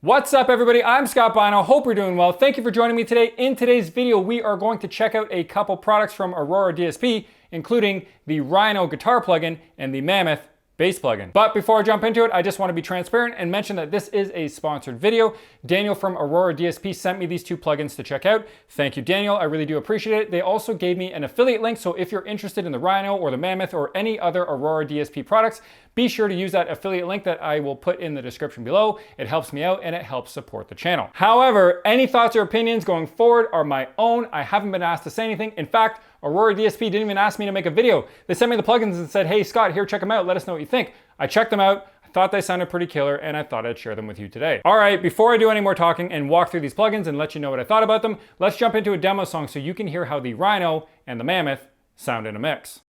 What's up everybody, I'm Scott Bino, hope you're doing well. Thank you for joining me today. In today's video, we are going to check out a couple products from Aurora DSP, including the Rhino guitar plugin and the Mammoth bass plugin. But before I jump into it, I just want to be transparent and mention that this is a sponsored video. Daniel from Aurora DSP sent me these two plugins to check out. Thank you, Daniel. I really do appreciate it. They also gave me an affiliate link, so if you're interested in the Rhino or the Mammoth or any other Aurora DSP products, be sure to use that affiliate link that I will put in the description below. It helps me out and it helps support the channel. However, any thoughts or opinions going forward are my own. I haven't been asked to say anything. In fact, Aurora DSP didn't even ask me to make a video. They sent me the plugins and said, hey Scott, here, check them out. Let us know what you think. I checked them out. I thought they sounded pretty killer and I thought I'd share them with you today. All right, before I do any more talking and walk through these plugins and let you know what I thought about them, let's jump into a demo song so you can hear how the Rhino and the Mammoth sound in a mix.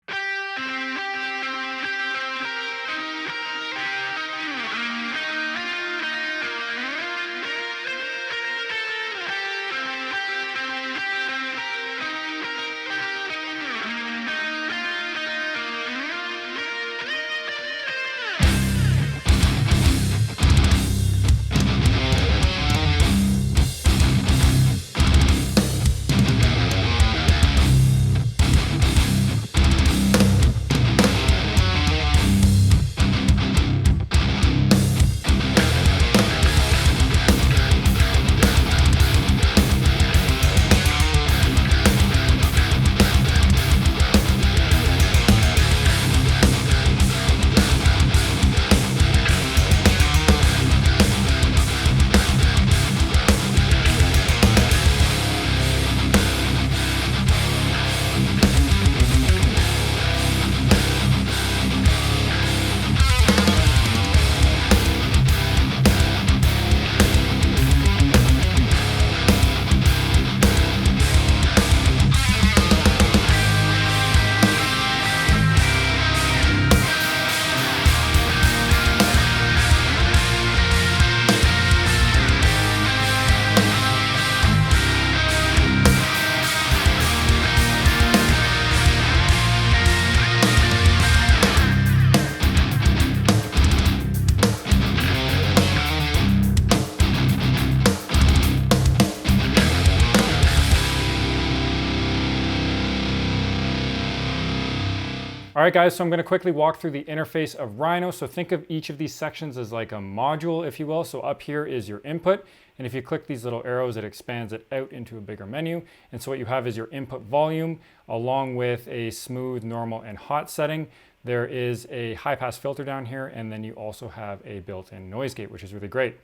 All right guys, so I'm gonna quickly walk through the interface of Rhino. So think of each of these sections as like a module, if you will. So up here is your input. And if you click these little arrows, it expands it out into a bigger menu. And so what you have is your input volume, along with a smooth, normal, and hot setting. There is a high pass filter down here, and then you also have a built-in noise gate, which is really great.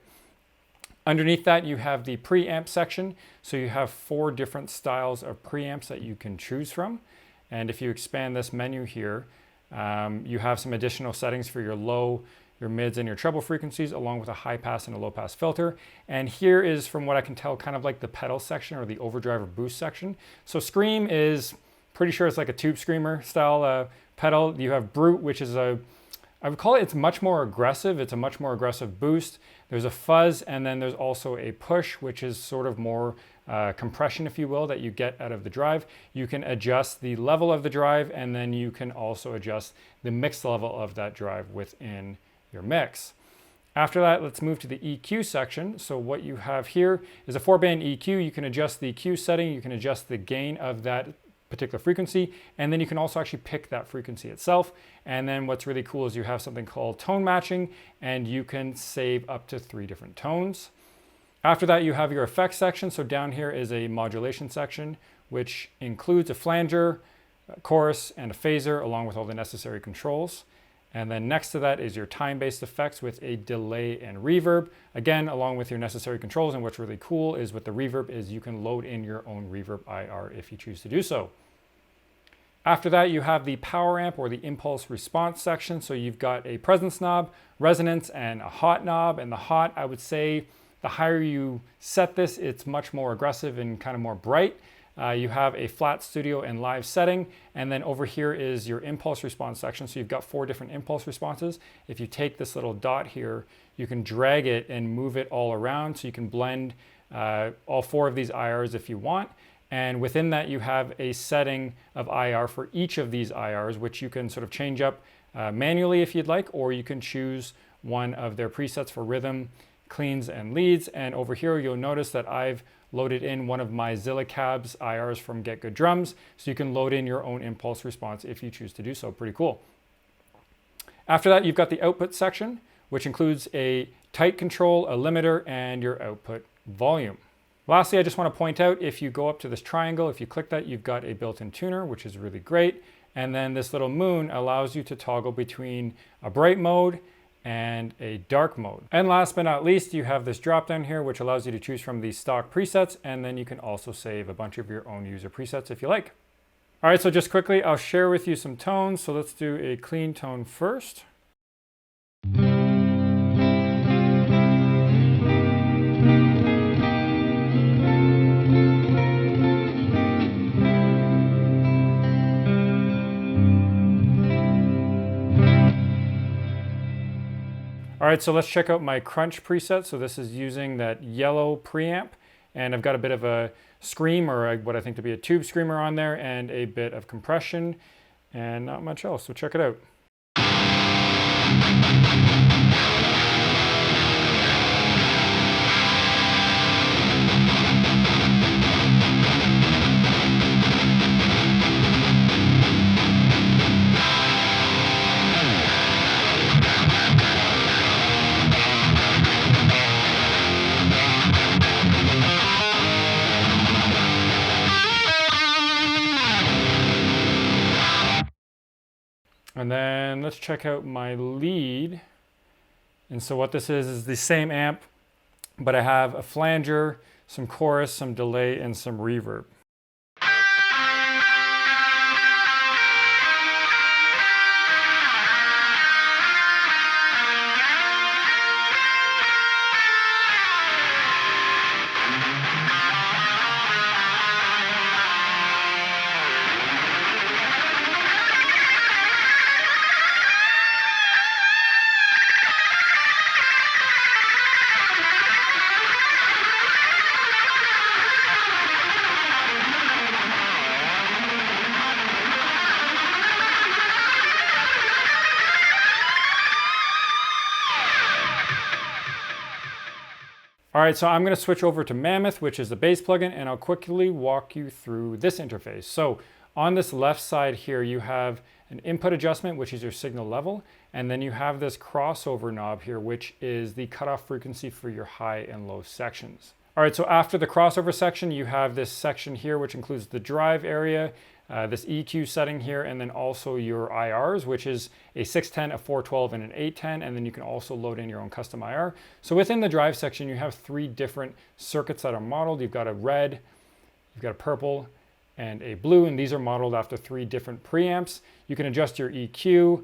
Underneath that, you have the preamp section. So you have 4 different styles of preamps that you can choose from. And if you expand this menu here, you have some additional settings for your low, your mids, and your treble frequencies, along with a high pass and a low pass filter. And here is, from what I can tell, kind of like the pedal section or the overdrive or boost section. So Scream is pretty sure it's like a tube screamer style pedal. You have Brute, which is I would call it's much more aggressive. It's a much more aggressive boost. There's a fuzz, and then there's also a push, which is sort of more compression, if you will, that you get out of the drive. You can adjust the level of the drive, and then you can also adjust the mix level of that drive within your mix. After that, let's move to the EQ section. So what you have here is a 4-band EQ. You can adjust the EQ setting, you can adjust the gain of that particular frequency, and then you can also actually pick that frequency itself. And then what's really cool is you have something called tone matching, and you can save up to 3 different tones. After that, you have your effects section. So down here is a modulation section, which includes a flanger, a chorus, and a phaser, along with all the necessary controls. And then next to that is your time-based effects with a delay and reverb. Again, along with your necessary controls. And what's really cool is with the reverb is you can load in your own reverb IR if you choose to do so. After that, you have the power amp or the impulse response section. So you've got a presence knob, resonance, and a hot knob. And the hot, I would say, the higher you set this, it's much more aggressive and kind of more bright. You have a flat studio and live setting, and then over here is your impulse response section. So you've got 4 different impulse responses. If you take this little dot here, you can drag it and move it all around, so you can blend all 4 of these IRs if you want. And within that, you have a setting of IR for each of these IRs, which you can sort of change up manually if you'd like, or you can choose one of their presets for rhythm, cleans and leads. And over here, you'll notice that I've loaded in one of my Zilla Cabs IRs from Get Good Drums, so you can load in your own impulse response if you choose to do so. Pretty cool. After that, you've got the output section, which includes a tight control, a limiter, and your output volume. Lastly, I just want to point out, if you go up to this triangle, if you click that, you've got a built-in tuner, which is really great. And then this little moon allows you to toggle between a bright mode and a dark mode. And last but not least, you have this drop down here, which allows you to choose from these stock presets, and then you can also save a bunch of your own user presets if you like. All right, so just quickly, I'll share with you some tones. So let's do a clean tone first. All right, so let's check out my crunch preset. So this is using that yellow preamp, and I've got a bit of a scream, or what I think to be a tube screamer on there, and a bit of compression, and not much else, so check it out. And then let's check out my lead. And so what this is the same amp, but I have a flanger, some chorus, some delay, and some reverb. All right, so I'm going to switch over to Mammoth, which is the bass plugin, and I'll quickly walk you through this interface. So on this left side here, you have an input adjustment, which is your signal level, and then you have this crossover knob here, which is the cutoff frequency for your high and low sections. All right, so after the crossover section, you have this section here, which includes the drive area, this EQ setting here, and then also your IRs, which is a 610, a 412, and an 810, and then you can also load in your own custom IR. So within the drive section, you have 3 different circuits that are modeled. You've got a red, you've got a purple, and a blue, and these are modeled after 3 different preamps. You can adjust your EQ,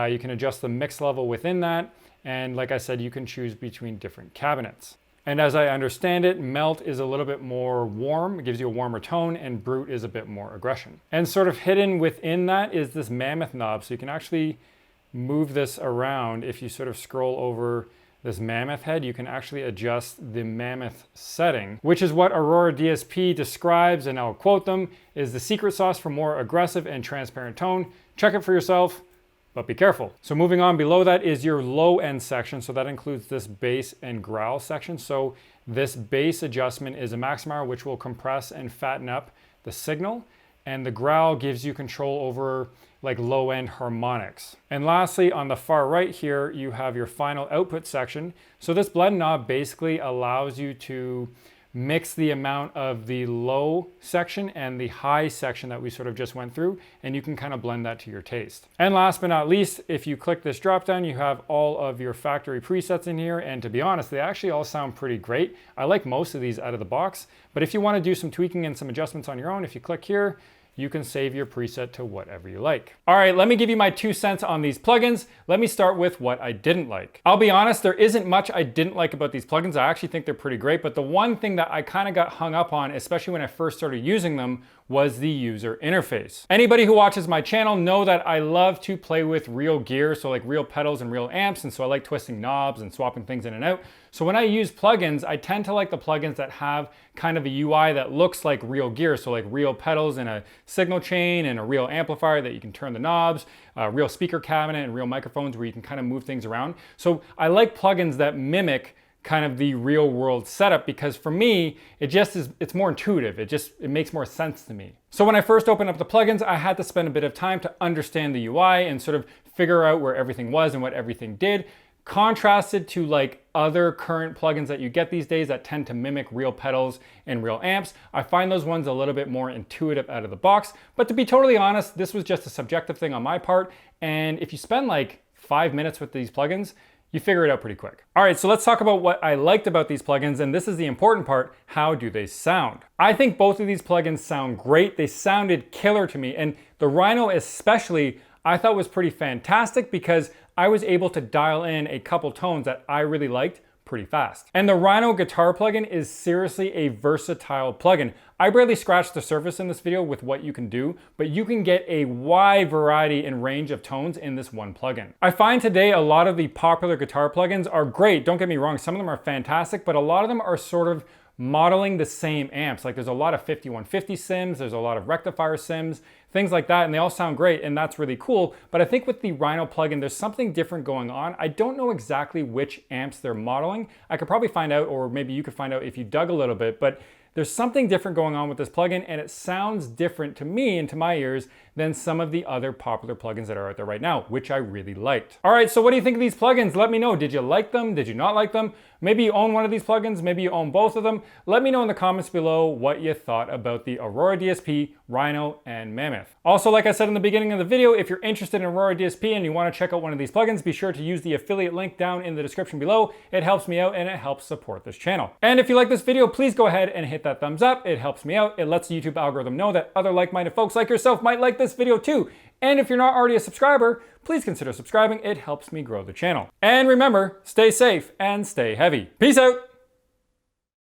you can adjust the mix level within that, and like I said, you can choose between different cabinets. And as I understand it, Melt is a little bit more warm, it gives you a warmer tone, and Brute is a bit more aggression. And sort of hidden within that is this Mammoth knob, so you can actually move this around. If you sort of scroll over this Mammoth head, you can actually adjust the Mammoth setting, which is what Aurora DSP describes, and I'll quote them, is the secret sauce for more aggressive and transparent tone. Check it for yourself, but be careful. So moving on, below that is your low end section. So that includes this bass and growl section. So this bass adjustment is a maximizer, which will compress and fatten up the signal. And the growl gives you control over like low end harmonics. And lastly, on the far right here, you have your final output section. So this blend knob basically allows you to mix the amount of the low section and the high section that we sort of just went through, and you can kind of blend that to your taste. And last but not least, if you click this drop down, you have all of your factory presets in here, and to be honest, they actually all sound pretty great. I like most of these out of the box, but if you want to do some tweaking and some adjustments on your own, if you click here, you can save your preset to whatever you like. All right, let me give you my 2 cents on these plugins. Let me start with what I didn't like. I'll be honest, there isn't much I didn't like about these plugins. I actually think they're pretty great, but the one thing that I kind of got hung up on, especially when I first started using them, was the user interface. Anybody who watches my channel know that I love to play with real gear, so like real pedals and real amps, and so I like twisting knobs and swapping things in and out. So when I use plugins, I tend to like the plugins that have kind of a UI that looks like real gear, so like real pedals and a signal chain and a real amplifier that you can turn the knobs, a real speaker cabinet and real microphones where you can kind of move things around. So I like plugins that mimic kind of the real world setup, because for me, it's more intuitive. It makes more sense to me. So when I first opened up the plugins, I had to spend a bit of time to understand the UI and sort of figure out where everything was and what everything did. Contrasted to like other current plugins that you get these days that tend to mimic real pedals and real amps, I find those ones a little bit more intuitive out of the box. But to be totally honest, this was just a subjective thing on my part. And if you spend like 5 minutes with these plugins, you figure it out pretty quick. All right, so let's talk about what I liked about these plugins, and this is the important part: how do they sound? I think both of these plugins sound great. They sounded killer to me, and the Rhino especially, I thought was pretty fantastic because I was able to dial in a couple tones that I really liked pretty fast. And the Rhino guitar plugin is seriously a versatile plugin. I barely scratched the surface in this video with what you can do, but you can get a wide variety and range of tones in this one plugin. I find today a lot of the popular guitar plugins are great. Don't get me wrong, some of them are fantastic, but a lot of them are sort of modeling the same amps. Like there's a lot of 5150 sims, there's a lot of rectifier sims, things like that, and they all sound great, and that's really cool. But I think with the Rhino plugin, there's something different going on. I don't know exactly which amps they're modeling. I could probably find out, or maybe you could find out if you dug a little bit, but there's something different going on with this plugin, and it sounds different to me and to my ears than some of the other popular plugins that are out there right now, which I really liked. All right, so what do you think of these plugins? Let me know. Did you like them? Did you not like them? Maybe you own one of these plugins. Maybe you own both of them. Let me know in the comments below what you thought about the Aurora DSP, Rhino, and Mammoth. Also, like I said in the beginning of the video, if you're interested in Aurora DSP and you want to check out one of these plugins, be sure to use the affiliate link down in the description below. It helps me out and it helps support this channel. And if you like this video, please go ahead and hit that thumbs up. It helps me out. It lets the YouTube algorithm know that other like-minded folks like yourself might like this video too. And if you're not already a subscriber, please consider subscribing. It helps me grow the channel. And remember, stay safe and stay heavy. Peace out.